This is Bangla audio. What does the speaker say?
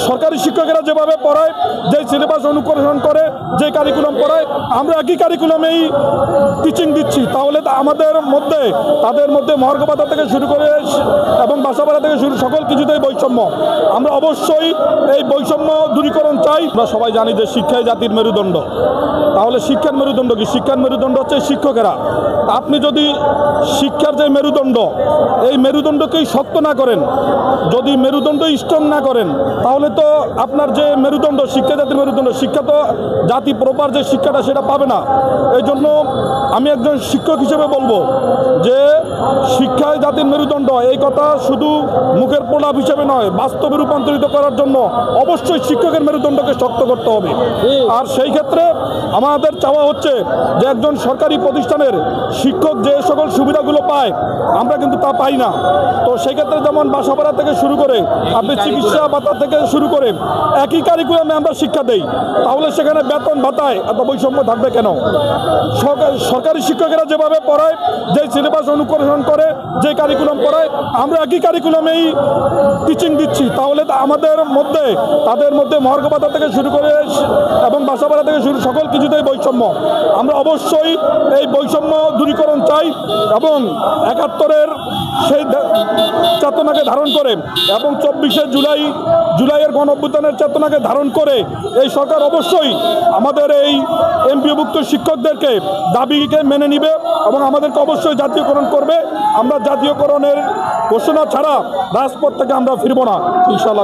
সরকারি শিক্ষকেরা যেভাবে পড়ায়, যে সিলেবাস অনুসরণ করে, যে কারিকুলাম পড়ায়, আমরা একই কারিকুলামেই টিচিং দিচ্ছি, তাহলে আমাদের মধ্যে তাদের মধ্যে মহার্ঘ ভাতা থেকে শুরু করে এবং বাসা ভাড়া থেকে শুরু সকল কিছুতেই বৈষম্য। আমরা অবশ্যই এই বৈষম্য দূরীকরণ চাই। আমরা সবাই জানি যে শিক্ষাই জাতির মেরুদণ্ড। তাহলে শিক্ষার মেরুদণ্ড কি? শিক্ষার মেরুদণ্ড হচ্ছে শিক্ষকেরা। আপনি যদি শিক্ষার যে মেরুদণ্ড, এই মেরুদণ্ডকেই শক্ত না করেন, যদি মেরুদণ্ড স্ট্রং না করেন, তাহলে তো আপনার যে মেরুদণ্ড, শিক্ষা জাতির মেরুদণ্ড, শিক্ষা তো জাতি প্রপার যে শিক্ষাটা সেটা পাবে না। এই জন্য আমি একজন শিক্ষক হিসেবে বলবো যে শিক্ষাই জাতির মেরুদণ্ড, এই কথা শুধু মুখের প্রলাপ হিসেবে নয়, বাস্তবে রূপান্তরিত করার জন্য অবশ্যই শিক্ষকের মেরুদণ্ডকে শক্ত করতে হবে। আর সেই ক্ষেত্রে আমাদের চাওয়া হচ্ছে যে একজন সরকারি প্রতিষ্ঠানের শিক্ষক যে সকল সুবিধাগুলো পায়, আমরা কিন্তু তা পাই না। তো সেই ক্ষেত্রে যেমন বাসা ভাড়া থেকে শুরু করে আপনি চিকিৎসা ভাতা থেকে শুরু করে একই কারিকুলামে আমরা শিক্ষা দেই, তাহলে সেখানে বেতন ভাতায় এত বৈষম্য থাকবে কেন? সরকারি শিক্ষকেরা যেভাবে পড়ায়, যে সিলেবাস অনুসরণ করে, যে কারিকুলাম পড়ায়, আমরা একই কারিকুলামেই টিচিং দিচ্ছি, তাহলে আমাদের মধ্যে তাদের মধ্যে মহার্ঘ ভাতা থেকে শুরু করে এবং বাসা ভাড়া থেকে শুরু সকল কিছুতেই বৈষম্য। আমরা অবশ্যই এই বৈষম্য দূরীকরণ চাই এবং ৭১-এর সেই চেতনাকে ধারণ করে এবং ২৪শে জুলাইয়ের গণঅভ্যুত্থানের চেতনাকে ধারণ করে এই সরকার অবশ্যই আমাদের এই এমপিওভুক্ত শিক্ষকদেরকে দাবিকে মেনে নিবে এবং আমাদেরকে অবশ্যই জাতীয়করণ করবে। আমরা জাতীয়করণের ঘোষণা ছাড়া রাজপথ থেকে আমরা ফিরব না ইনশাআল্লাহ।